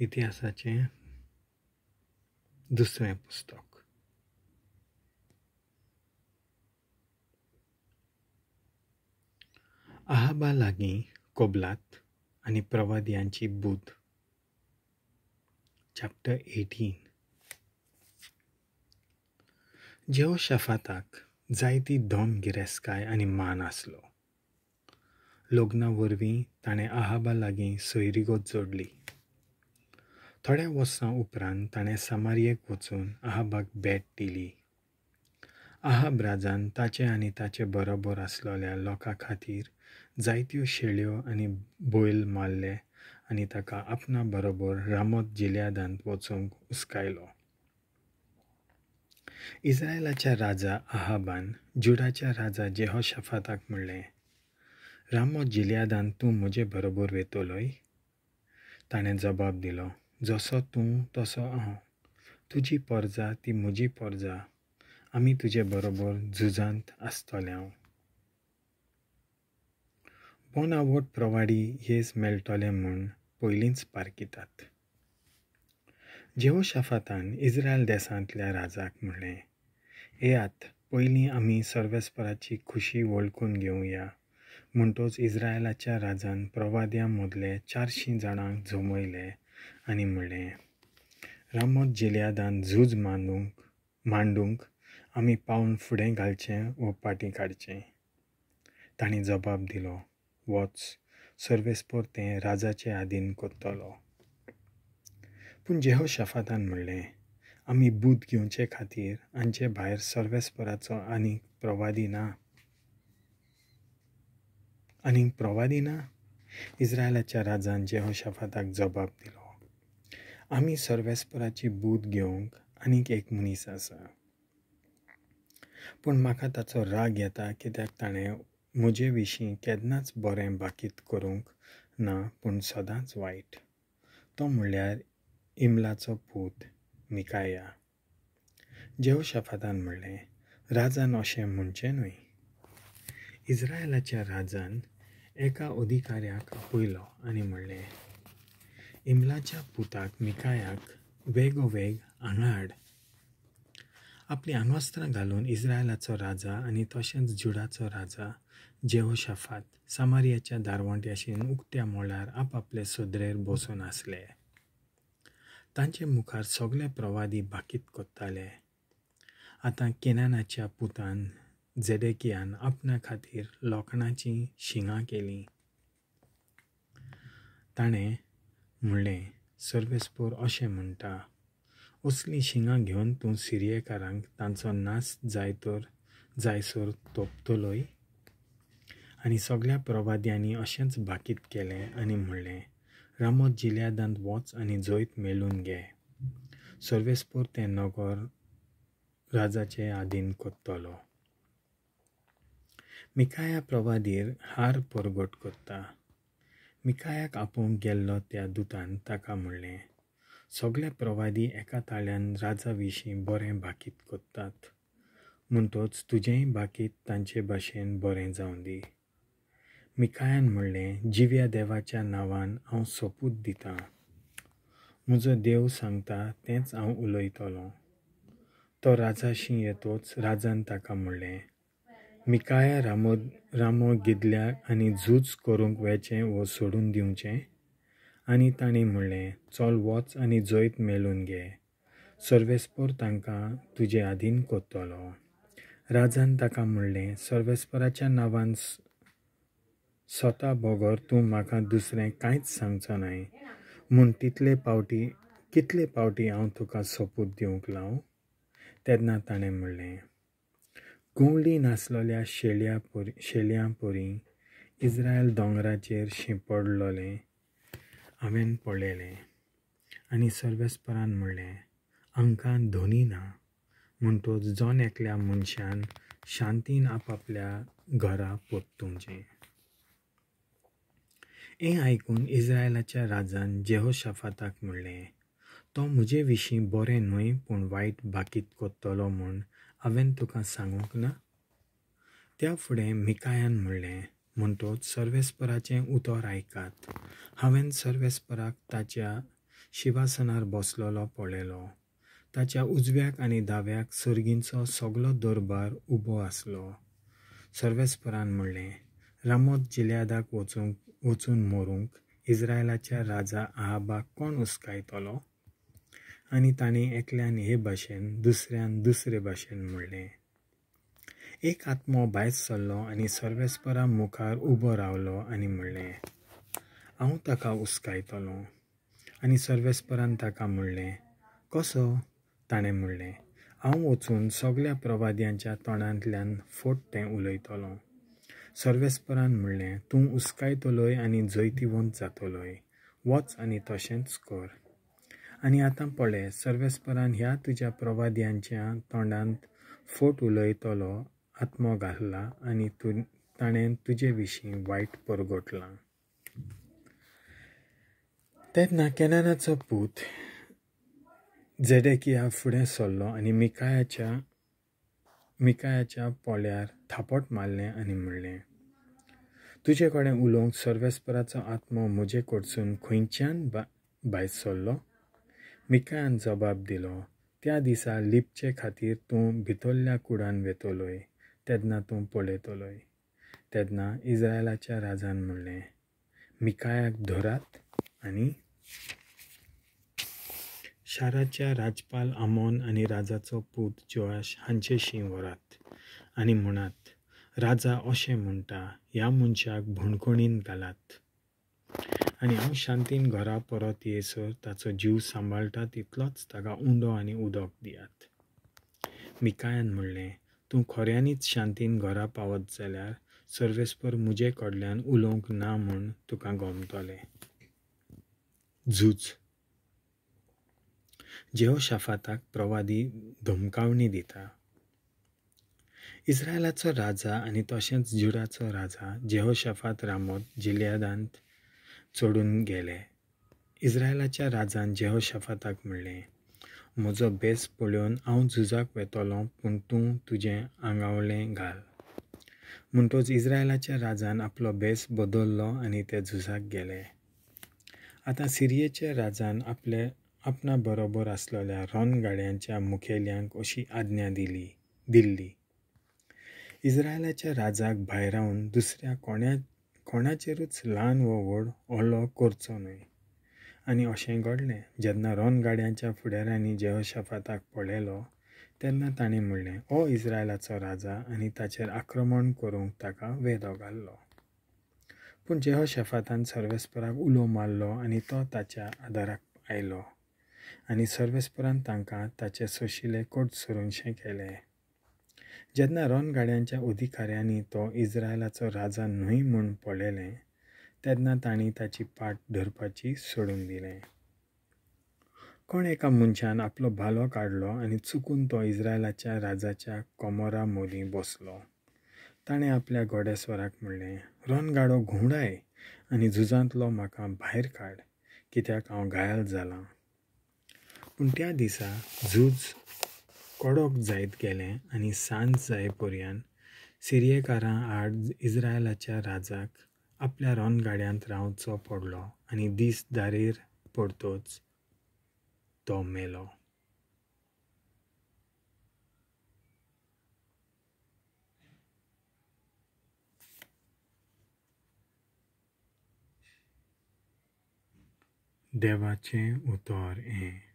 इतिहासाचें दुसरें पुस्तक. आहाबा लागीं कोबलात आनी प्रवादियांची बूद. चॅप्टर 18. जेहोशाफाताक जायती धोम गिरेस्काय आनी मान आसलो. लग्ना वरवीं ताणें आहाबा लागीं सोयरीगत जोडली. थोड्या वर्सां उपरांत ताणें समारियेक वचून आहाबाक भेट दिली. आहाब राजान ताचे आनी ताचे बरोबर आसलोल्या लोकां खातीर जायत्यो शेळयो आनी बैल मारले आनी ताका आपणा बरोबर रामोत जिलेयादांत वचूंक हुस्कायलो. इस्रायेलाच्या राजा आहाबान जुडाच्या राजा जेहोशाफाताक म्हणलें, रामोत जिलेयादांत तूं म्हजे बरोबर वेतलोय? ताणें जबाब दिलो, जसो तूं तसो हांव. तुजी परजा ती म्हजी परजा. आमी तुजे बरोबर झुजांत आसतले हांव. बोनावट प्रवाडी येस मेळटले म्हूण पयलींच पारकितात. जेहोशाफातान इस्रायल देशांतल्या राजाक म्हणलें, येयात पयलीं आमी सर्वेस्पराची खुशी वळखून घेवया. म्हणटच इस्रायलाच्या राजान प्रवाद्यां मदले 400 जाणांक जमयले आनी म्हणलें, रामोत जिलेयादांत झूज मांडूंक आमी पावन फुडें घालचें व फाटीं काडचें. तांणी जबाब दिलो, वच, सर्वेस्पर तें राजाचे आदीन करतलो. पूण जेहोशाफातान म्हणलें, आमी बूद घेवचे खातीर आमचे भायर सर्वेस्पराचो आनीक प्रवादी ना? इस्रायलाच्या राजान जेहोशाफाताक जबाब दिलो, आमी सर्वेस्पराची बूद घेवंक आनीक एक मनीस आसा. पूण म्हाका ताचो राग येता कित्याक ताणें म्हजे विशीं केन्नाच बरें बाकीत करूंक ना पूण सदांच वायट. तो म्हणल्यार इमलाचो पूत मिकाया. जेहोशाफातान म्हणलें, राजान अशें म्हणचें न्हय. इस्रायलाच्या राजान एका अधिकाऱ्याक आपयलो आनी म्हणलें, इमलाच्या पुताक मिकायाक वेगोवेग हांगा हाड. आपली आंगवस्त्रां घालून इस्रायलाचो राजा आनी तशेंच जुडाचो राजा जेहोशाफात समारियाच्या दारवंट्याशीन उक्त्या मोळार आपआपले सदरेर बसून आसले. तांचे मुखार सगळे प्रवादी बाकीत कोत्ताले. आतां केनानाच्या पुतान जेडेकियान आपणा खातीर लोखणाची शिंगां केलीं. ताणें म्हणलें, सर्वेस्पर अशें म्हणटा, असलीं शिंगां घेवन तूं सिरियेकारांक तांचो नास जायसर तोपतलोय? आनी सगळ्या प्रवाद्यांनी अशेंच बाकीत केलें आनी म्हणलें, रामोत जिलेयादांत वच आनी जैत मेळून घे. सर्वेस्पर तें नगर राजाचे आदीन कोत्तलो. मिकाया प्रवादीर हार परगट कोत्ता. मिकायाक आपोवंक गेल्लो त्या दुतान ताका म्हणलें, सगळे प्रवादी एका ताळ्यान राजा विशीं बरें बाकीत कोत्तात. म्हणटच तुजेंय बाकीत तांचे भाशेन बरें जावं दी. मिकायान म्हणलें, जिव्या देवाच्या नांवान हांव सोपूत दितां. म्हजो देव सांगता तेंच हांव उलयतलों. तो राजाशी येतोच राजान ताका म्हणलें, मिकाया रामो गिदल्याक आनी झूज करूंक वेचें वो सोडून दिवचें? आनी ताणें म्हणलें, चल वच आनी जैत मेळून घे. सर्वेस्पर तांकां तुजे आदीन कोत्तलो. राजान ताका म्हणलें, सर्वेस्पराच्या नांवान स्वता बोगोर तूं म्हाका दुसरें कांयच सांगचो न्हय म्हूण कितले पावटी हांव तुका सोपूत दिवंक लाव? तेन्ना ताणें म्हणलें, गुंवळी नासलोल्या शेळयां पोरी इस्रायल दोंगराचेर शिंपडलोलें हांवें पळयलें. आनी सर्वेस्परान म्हणलें, हांकां धोनी ना. म्हणटच जोन एकल्या मनशान शांतीन आपआपल्या घरा परतुचें. हें आयकून इस्रायलाच्या राजान जेहोशाफाताक म्हणलें, तो म्हजे विशीं बरें न्हय पूण वायट बाकीत कोत्तलो म्हूण हांवें तुका सांगूंक ना? त्या फुडें मिकायान म्हणलें, म्हणटच सर्वेस्पराचें उतर आयकात. हांवें सर्वेस्पराक ताच्या शिवासनार बसलोलो पळयलो. ताच्या उजव्याक आनी दाव्याक सर्गींचो सगलो दरबार उबो आसलो. सर्वेस्परान म्हणलें, रामोत जिल्यादाक वचून मरूंक इस्रायलाच्या राजा आहाबाक कोण उस्कायतलो? आनी ताणें एकल्यान हे भाशेन दुसऱ्यान दुसरे भाशेन म्हणलें. एक आत्मो भायर सरलो आनी सर्वेस्परा मुखार उबो रावलो आनी म्हणलें, हांव ताका उस्कायतलों. आनी सर्वेस्परान ताका म्हणलें, कसो? ताणें म्हणलें, हांव वचून सगल्या प्रवाद्यांच्या तोंडांतल्यान फोट तें उलयतलों. सर्वेस्परान म्हणलें, तूं उस्कायतलोय आनी जैतिवंत जातलोय. वच आनी तशेंच कर. आनी आतां पळय, सर्वेस्परान ह्या तुज्या प्रवाद्यांच्या तोंडांत फोट उलयतलो आत्मो घातला आनी ताणें तुजे विशीं वायट परगटलां. तेन्ना केनानाचो पूत झेडेकिया फुडें सरलो आनी मिकायाच्या पोळ्यार थापट मारलें आनी म्हणलें, तुजे कडेन उलोवंक सर्वेस्पराचो आत्मो म्हजे कडसून खंयच्यान भायर सरलो? मिकायान जबाब दिलो, त्या दिसा लिपचे खातीर तूं भितरल्या कुडान वेतलोय तेन्ना तूं पळयतलोय. तेन्ना इस्रायलाच्या राजान म्हणलें, मिकायाक धरात आनी शाराच्या राजपाल आमोन आनी राजाचो पूत जोआश हांचेशी व्हरात आनी म्हणात, राजा अशें म्हणटा, ह्या मनशाक भणकोणीन घालात आनी हांव शांतीन घरा परत येयसर ताचो जीव सांबाळटा तितलोच ताका उंडो आनी उदक दियात. मिकायान म्हणलें, तूं खऱ्यांनीच शांतीन घरा पावत जाल्यार सर्वेस्पर म्हजे कडल्यान उलोवंक ना म्हूण तुका गमतलें. झूज जेहोशाफाताक प्रवादी धमकावणी दिता. इस्रायलाचो राजा आनी तशेंच जुडाचो राजा जेहोशाफात रामोत जिल्यादांत चडून गेले. इस्रायलाच्या राजान जेहोशाफाताक म्हणलें, म्हजो बेस पळोवन हांव झुजाक वेतलों पूण तूं तुजें आंगावळें घाल. म्हणटच इस्रायलाच्या राजान आपलो बेस बदल्लो आनी ते झुजाक गेले. आतां सिरियेच्या राजान आपणा बरोबर आसलेल्या रणगाड्यांच्या मुखेल्यांक अशी आज्ञा दिल्ली, इस्रायलाच्या राजाक भायर रावन दुसऱ्या कोणाचेरूच ल्हान वो व्हड हल्लो करचो न्हय. आनी अशें घडलें. जेन्ना रणगाड्यांच्या फुडाऱ्यांनी जेहोशाफाताक पळयलो तेन्ना ताणें म्हणलें, हो इस्रायलाचो राजा आनी ताचेर आक्रमण करूंक ताका वेदो घाल्लो. पूण जेहोशाफातान सर्वेस्पराक उलो मारलो आनी तो ताच्या आदाराक आयलो आनी सर्वेस्परान तांकां ताचे सोशिले कडसरूनशें केलें. जेन्ना रणगाड्यांच्या अधिकाऱ्यांनी तो इस्रायलाचो राजा न्हय म्हूण पळयलें तेन्ना तांणी ताची पाट धरपाची सोडून दिलें. कोण एका मनशान आपलो भालो काडलो आनी चुकून तो इस्रायलाच्या राजाच्या कोमरा मदीं बसलो. ताणें आपल्या घोडेस्वराक म्हणलें, रणगाडो घुंवडाय आनी झुजांतलो म्हाका भायर काड, कित्याक हांव घायल जालां. पूण त्या दिसा झूज कडक जायत गेलें आनी सांज जाय पर्यंत सिरियेकारां आड इस्रायलाच्या राजाक आपल्या रणगाड्यांत रावचो पडलो आनी दीस दारीर पडतच तो मेलो. देवाचें उतर हें